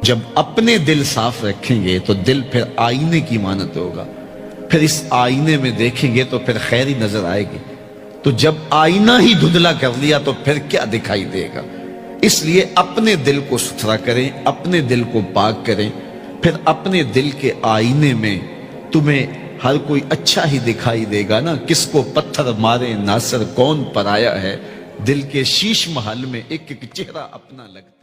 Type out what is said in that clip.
जब अपने दिल साफ रखेंगे तो दिल फिर आईने की मानत होगा, फिर इस आईने में देखेंगे तो फिर खैर ही नजर आएगी। तो जब आईना ही धुंधला कर लिया तो फिर क्या दिखाई देगा। इसलिए अपने दिल को सुथरा करें, अपने दिल को पाक करें, फिर अपने दिल के आईने में तुम्हें हर कोई अच्छा ही दिखाई देगा ना। किसको पत्थर मारे नासर कौन पराया है, दिल के शीश महल में एक एक चेहरा अपना लगता।